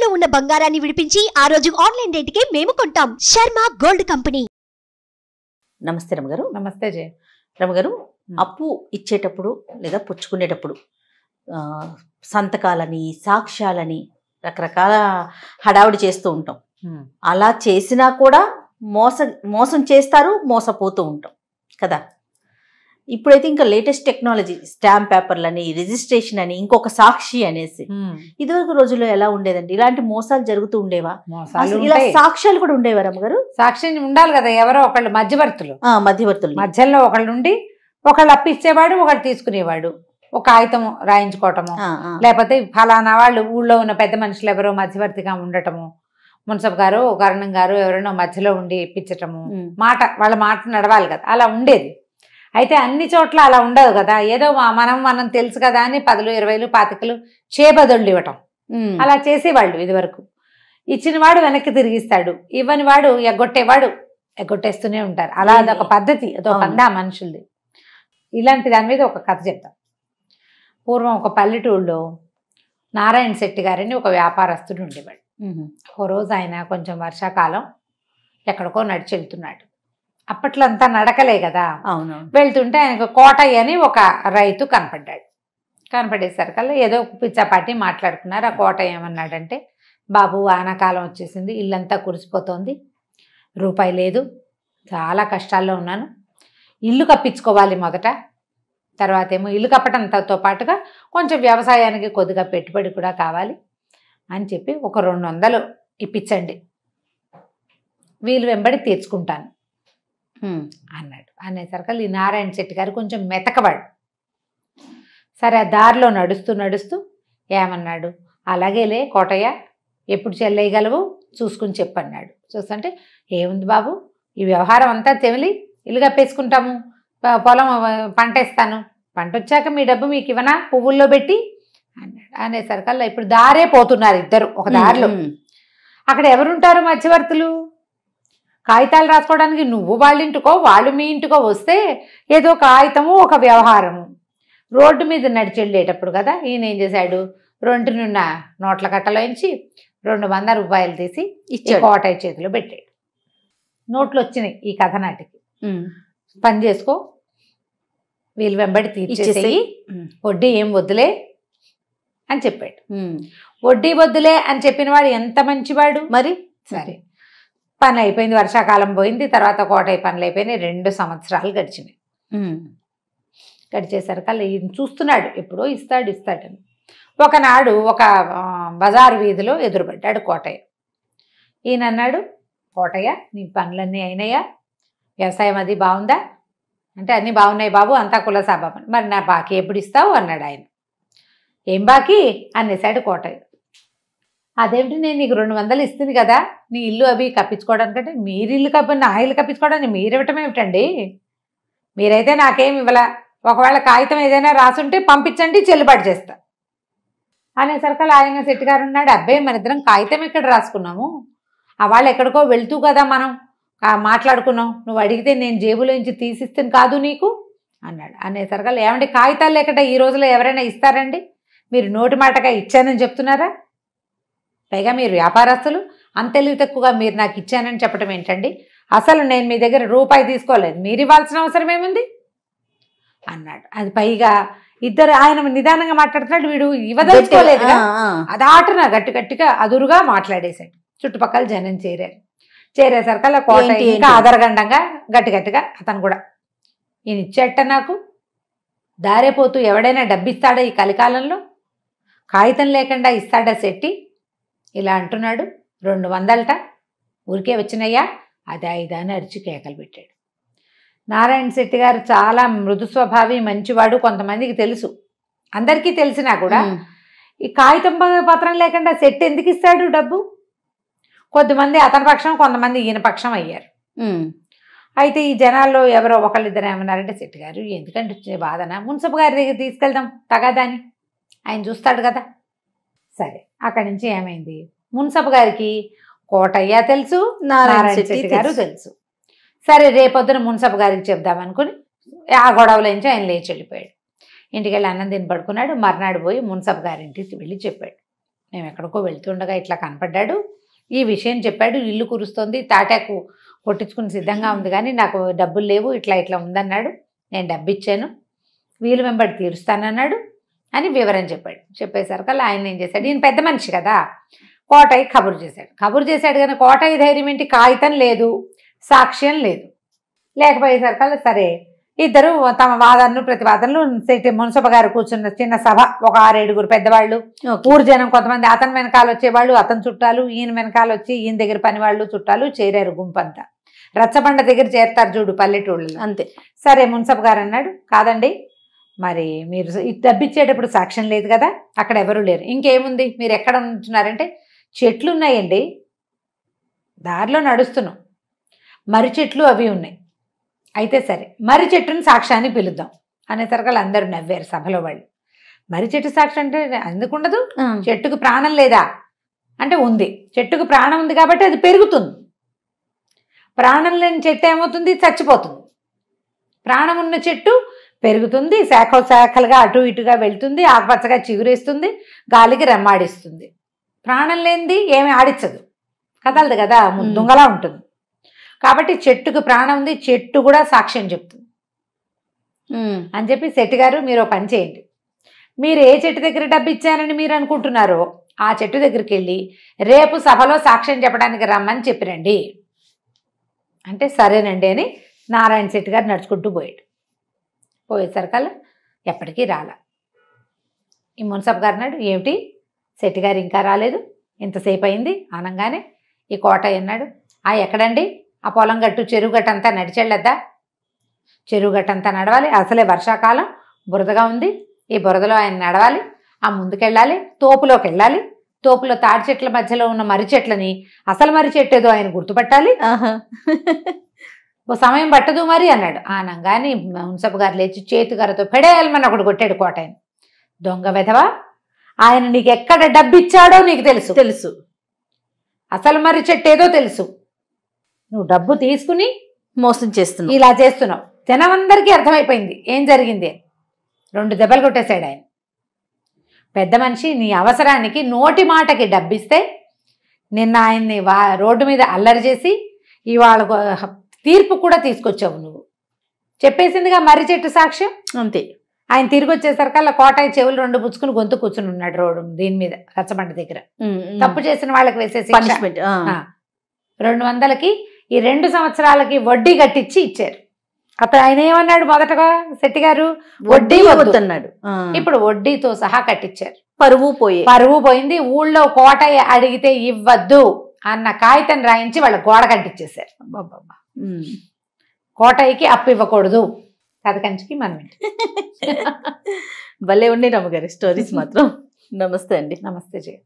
తాకట్టులో ఉన్న బంగారాన్ని విడిపించి ఆ రోజు ఆన్లైన్ రేటుకే మేము కొంటాం. Sharma gold company. నమస్తే రమగారు. నమస్తే జయ. రమగారు, అప్పు ఇచ్చేటప్పుడు లేదా పుచ్చుకునేటప్పుడు సంతకాలని, సాక్ష్యాలని రకరకాల హడావుడి చేస్తూ ఉంటాం. అలా చేసినా కూడా మోసం చేస్తారు, మోసపోతూ ఉంటాం కదా. ఇప్పుడైతే ఇంకా లేటెస్ట్ టెక్నాలజీ, స్టాంప్ పేపర్లని, రిజిస్ట్రేషన్ అని, ఇంకొక సాక్షి అనేసి. ఇదివరకు రోజుల్లో ఎలా ఉండేదండి? ఇలాంటి మోసాలు జరుగుతూ ఉండేవా? ఇలా సాక్ష్యాలు కూడా ఉండేవా రమ్మగారు? సాక్షి ఉండాలి కదా, ఎవరో ఒకళ్ళు మధ్యవర్తులు. మధ్యలో ఒకళ్ళు ఉండి ఒకళ్ళు అప్పిచ్చేవాడు, ఒకళ్ళు తీసుకునేవాడు. ఒక కాగితం రాయించుకోవటము, లేకపోతే ఫలానా వాళ్ళు ఊళ్ళో ఉన్న పెద్ద మనుషులు ఎవరో మధ్యవర్తిగా ఉండటము, మున్సబ్ గారు, కరణం గారు ఎవరైనా మధ్యలో ఉండి ఇప్పించటము, వాళ్ళ మాట నడవాలి కదా, అలా ఉండేది. అయితే అన్ని చోట్ల అలా ఉండదు కదా. ఏదో మనం తెలుసు కదా అని 10, 20, 25 చేబదుళ్ళు ఇవ్వటం అలా చేసేవాళ్ళు ఇదివరకు. ఇచ్చిన వాడు వెనక్కి తిరిగిస్తాడు, ఇవ్వని వాడు ఎగ్గొట్టేస్తూనే ఉంటారు. అలా అదొక పద్ధతి, అదొక పందా మనుషులది. ఇలాంటి దాని మీద ఒక కథ చెప్తాం. పూర్వం ఒక పల్లెటూరులో నారాయణ శెట్టి గారని ఒక వ్యాపారస్తుడు ఉండేవాడు. ఓ రోజు ఆయన కొంచెం వర్షాకాలం ఎక్కడికో నడిచి వెళ్తున్నాడు. అప్పట్లో అంతా నడకలే కదా. అవును. వెళ్తుంటే ఆయనకు కోటయ్య అని ఒక రైతు కనపడ్డాడు. కనపడేసరికల్లా ఏదో పిచ్చాపాటి మాట్లాడుకున్నారు. ఆ కోటయ్య ఏమన్నాడంటే, బాబు వానాకాలం వచ్చేసింది, ఇల్లంతా కురిసిపోతుంది, రూపాయి లేదు, చాలా కష్టాల్లో ఉన్నాను, ఇల్లు కప్పించుకోవాలి మొదట, తర్వాత ఏమో ఇల్లు కప్పటంతో పాటుగా కొంచెం వ్యవసాయానికి కొద్దిగా పెట్టుబడి కూడా కావాలి అని చెప్పి ఒక 200 ఇప్పించండి, వీలు వెంబడి తీర్చుకుంటాను అన్నాడు. అనేసరికి ఈ నారాయణ శెట్టి గారు కొంచెం మెతకవాడు. సరే, ఆ దారిలో నడుస్తూ ఏమన్నాడు, అలాగేలే కోటయ్య, ఎప్పుడు చెల్లేయగలవు చూసుకుని చెప్పన్నాడు. చూస్తుంటే, ఏముంది బాబు, ఈ వ్యవహారం అంతా తెమిలి ఇల్లు కప్పేసుకుంటాము, పొలం పంట వేస్తాను, పంట వచ్చాక మీ డబ్బు మీకు ఇవ్వనా పువ్వుల్లో పెట్టి అన్నాడు. అనేసరికల్లా ఇప్పుడు దారే పోతున్నారు ఇద్దరు ఒక దారిలో. అక్కడ ఎవరుంటారు మధ్యవర్తులు? కాగితాలు రాసుకోవడానికి నువ్వు వాళ్ళ ఇంటికో వాళ్ళు మీ ఇంటికో వస్తే ఏదో కాగితము ఒక వ్యవహారము. రోడ్డు మీద నడిచి వెళ్ళేటప్పుడు కదా ఈయన ఏం చేశాడు, రొంటినున్న నోట్ల కట్టలోంచి 200 రూపాయలు తీసి కోటయ్య చేతిలో పెట్టాడు. నోట్లు వచ్చినాయి ఈ కథ నాటికి. పని చేసుకో, వీళ్ళు వెంబడి తీర్చేసేయి, వడ్డీ ఏం వద్దులే అని చెప్పాడు. వడ్డీ వద్దులే అని చెప్పిన వాడు ఎంత మంచివాడు మరి. సరే, పని అయిపోయింది, వర్షాకాలం పోయింది, తర్వాత కోటయ్య పనులు అయిపోయినాయి. 2 సంవత్సరాలు గడిచినాయి. గడిచేసరికల్లా ఈయన చూస్తున్నాడు, ఎప్పుడో ఇస్తాడని. ఒకనాడు ఒక బజారు వీధిలో ఎదురుపడ్డాడు కోటయ్య. ఈయన అన్నాడు, కోటయ్య, నీ పనులన్నీ అయినాయా, వ్యవసాయం అది బాగుందా అంటే, అన్నీ బాగున్నాయి బాబు, అంతా కులసాబాబు. మరి నా బాకీ ఎప్పుడు ఇస్తావు అన్నాడు ఆయన. ఏం బాకీ అనేసాడు కోటయ్య. అదేమిటి, నేను నీకు 200 ఇస్తుంది కదా, నీ ఇల్లు అవి కప్పించుకోవడానికంటే. మీరు ఇల్లు నా ఇల్లు కప్పించుకోవడానికి మీరు ఇవ్వటం ఏమిటండి, మీరైతే నాకేమి ఇవ్వాల, ఒకవేళ కాగితం ఏదైనా రాసుంటే పంపించండి, చెల్లుబాటు చేస్తా అనేసరికి ఆయన శెట్టి గారు ఉన్నాడు, అబ్బాయి మన ఇద్దరం కాగితం ఎక్కడ రాసుకున్నాము, ఆ వాళ్ళు ఎక్కడికో వెళ్తూ కదా మనం మాట్లాడుకున్నాం, నువ్వు అడిగితే నేను జేబులోంచి తీసిస్తాను కాదు నీకు అన్నాడు. అనేసరికి ఏమంటే కాగితాలు లేకుండా ఈ రోజులో ఎవరైనా ఇస్తారండి, మీరు నోటి మాటగా ఇచ్చానని చెప్తున్నారా, పైగా మీరు వ్యాపారస్తులు, అంతెలివి తక్కువగా మీరు నాకు ఇచ్చానని చెప్పడం ఏంటండి, అసలు నేను మీ దగ్గర రూపాయి తీసుకోలేదు, మీరు ఇవ్వాల్సిన అవసరం ఏముంది అన్నాడు. అది పైగా ఇద్దరు ఆయన నిదానంగా మాట్లాడుతున్నాడు, వీడు ఇవ్వదలుచుకోలేదు, అదాటన గట్టిగా అదురుగా మాట్లాడేశాడు. చుట్టుపక్కల జనం చేరేసరికల్లా కోటయ్య ఇంకా ఆదరగండంగా గట్టిగా అతను కూడా, ఈయన ఇచ్చేట నాకు దారేపోతూ ఎవడైనా డబ్బిస్తాడా ఈ కలికాలంలో, కాగితం లేకుండా ఇస్తాడా శెట్టి, ఇలా అంటున్నాడు, 200 ఊరికే వచ్చినయ్యా, అది 5 అని అరిచి కేకలు పెట్టాడు. నారాయణ శెట్టి గారు చాలా మృదు స్వభావి, మంచివాడు, కొంతమందికి తెలుసు, అందరికీ తెలిసినా కూడా ఈ కాగితం పత్రం లేకుండా శెట్టి ఎందుకు ఇస్తాడు డబ్బు. కొద్దిమంది అతని పక్షం, కొంతమంది ఈయన పక్షం అయ్యారు. అయితే ఈ జనాల్లో ఎవరో ఒకళ్ళిద్దరు ఏమన్నారంటే, శెట్టి గారు ఎందుకంటే బాధన, మున్సబ్ గారి దగ్గర తీసుకెళ్దాం తగాదాని, ఆయన చూస్తాడు కదా. సరే, అక్కడి నుంచి ఏమైంది, మున్సబ్ గారికి కోటయ్య తెలుసు, నారాయణ శెట్టి గారు తెలుసు. సరే, రేపొద్దున మున్సబ్ గారికి చెప్దామనుకుని ఆ గొడవల నుంచి ఆయన లేచి వెళ్ళిపోయాడు. ఇంటికి వెళ్ళి అన్నం తిని పడుకున్నాడు. మర్నాడు పోయి మున్సబ్ గారింటికి వెళ్ళి చెప్పాడు, మేము ఎక్కడికో వెళ్తుండగా ఇట్లా కనపడ్డాడు, ఈ విషయం చెప్పాడు, ఇల్లు కురుస్తోంది, తాటాకు కొట్టించుకుని సిద్ధంగా ఉంది కానీ నాకు డబ్బులు లేవు, ఇట్లా ఇట్లా ఉందన్నాడు, నేను డబ్బు ఇచ్చాను, వీలు వెంబడి తీరుస్తానన్నాడు అని వివరం చెప్పాడు. చెప్పేసరికల్లా ఆయన ఏం చేశాడు, ఈయన పెద్ద మనిషి కదా, కోటయ్య కబురు చేశాడు కానీ కోటయ్య ధైర్యం ఏంటి, కాగితం లేదు, సాక్ష్యం లేదు. లేకపోయేసరికల్లా సరే ఇద్దరు తమ వాదనలు ప్రతివాదనలు మున్సబ గారు కూర్చున్న చిన్న సభ, ఒక 6-7 పెద్దవాళ్ళు, ఊరు జనం కొంతమంది, అతని వెనకాల వచ్చేవాళ్ళు, అతని చుట్టాలు, ఈయన వెనకాల వచ్చి ఈయన దగ్గర పనివాళ్ళు చుట్టాలు చేరారు. గుంపంతా రచ్చబండ దగ్గర చేరతారు చూడు పల్లెటూళ్ళు, అంతే. సరే మున్సబ్ గారు అన్నాడు, కాదండి మరి మీరు డబ్బిచ్చేటప్పుడు సాక్ష్యం లేదు కదా, అక్కడ ఎవరు లేరు, ఇంకేముంది, మీరు ఎక్కడ ఉంటున్నారంటే చెట్లు ఉన్నాయండి, దారిలో నడుస్తున్నాం, మర్రి చెట్లు అవి ఉన్నాయి, అయితే సరే మర్రి చెట్టుని సాక్ష్యాన్ని పిలుద్దాం అనేసరికి అందరూ నవ్వారు సభలో వాళ్ళు. మర్రి చెట్టు సాక్ష్యం అంటే ఎందుకుండదు, చెట్టుకు ప్రాణం లేదా అంటే ఉంది, చెట్టుకు ప్రాణం ఉంది కాబట్టి అది పెరుగుతుంది, ప్రాణం లేని చెట్టు ఏమవుతుంది, చచ్చిపోతుంది. ప్రాణం ఉన్న చెట్టు పెరుగుతుంది, శాఖలుగా అటు ఇటుగా వెళ్తుంది, ఆకుపచ్చగా చిగురేస్తుంది, గాలికి రెమ్మాడిస్తుంది. ప్రాణం లేనిది ఏమి ఆడించదు, కదలదు కదా, దుంగలా ఉంటుంది. కాబట్టి చెట్టుకు ప్రాణం ఉంది, చెట్టు కూడా సాక్ష్యం చెప్తుంది అని చెప్పి శెట్టి గారు మీరు పని చేయండి, మీరు ఏ చెట్టు దగ్గర డబ్బు ఇచ్చారని మీరు అనుకుంటున్నారో ఆ చెట్టు దగ్గరికి వెళ్ళి రేపు సభలో సాక్ష్యం చెప్పడానికి రమ్మని చెప్పిరండి అంటే సరేనండి అని నారాయణ శెట్టి గారు నడుచుకుంటూ పోయేసరికల్లా ఎప్పటికీ రాలా. ఈ మున్సబ్ గారు అన్నాడు, ఏమిటి శెట్టి గారు ఇంకా రాలేదు, ఇంతసేపు అయింది అనగానే ఈ కోటయ్య అన్నాడు, ఎక్కడండి, ఆ పొలం గట్టు చెరువు గట్టు అంతా నడిచెళ్ళద్దా, చెరువు గట్టు అంతా నడవాలి, అసలే వర్షాకాలం బురదగా ఉంది, ఈ బురదలో ఆయన నడవాలి, ఆ ముందుకెళ్ళాలి, తోపులోకి వెళ్ళాలి, తోపులో తాడి చెట్ల మధ్యలో ఉన్న మర్రి చెట్లని, అసలు మర్రి చెట్టు ఏదో ఆయన గుర్తుపట్టాలి, ఓ సమయం పట్టదు మరి అన్నాడు. అనగానే మున్సబ్ గారు లేచి చేతిగారితో పెడేయాలమని ఒకటి కొట్టాడు కోటయ్యని. దొంగ వెధవా, ఆయన నీకు ఎక్కడ డబ్బు ఇచ్చాడో నీకు తెలుసు, అసలు మర్రి చెట్టు ఏదో తెలుసు, నువ్వు డబ్బు తీసుకుని మోసం చేస్తున్నావు, ఇలా చేస్తున్నావు. జనమందరికీ అర్థమైపోయింది ఏం జరిగింది. 2 దెబ్బలు కొట్టేశాడు ఆయన. పెద్ద మనిషి, నీ అవసరానికి నోటి మాటకి డబ్బిస్తే నిన్న ఆయన్ని రోడ్డు మీద అల్లరి చేసి ఇవాళ తీర్పు కూడా తీసుకొచ్చావు నువ్వు. చెప్పేసిందిగా మర్రి చెట్టు సాక్ష్యం, అంతే. ఆయన తిరిగి వచ్చేసరికల్లా కోటయ్య చెవులు 2 పుచ్చుకుని గొంతు కూర్చుని ఉన్నాడు రోడ్డు దీని మీద రచ్చబండ దగ్గర. తప్పు చేసిన వాళ్ళకి వేసేసి 200కి ఈ 2 సంవత్సరాలకి వడ్డీ కట్టించి ఇచ్చారు. అతను ఆయన ఏమన్నాడు మొదటగా శెట్టి గారు, వడ్డీ వద్దన్నాడు. ఇప్పుడు వడ్డీతో సహా కట్టించారు. పరువు పోయింది. ఊళ్ళో కోటయ్య అడిగితే ఇవ్వద్దు అన్న కాగితం రాయించి వాళ్ళ గోడ కట్టించేశారు. కోటయ్యకి అప్పు ఇవ్వకూడదు. కథ కంచికి మనం భలే ఉండి రమ్మగారి స్టోరీస్ మాత్రం. నమస్తే అండి. నమస్తే జయ.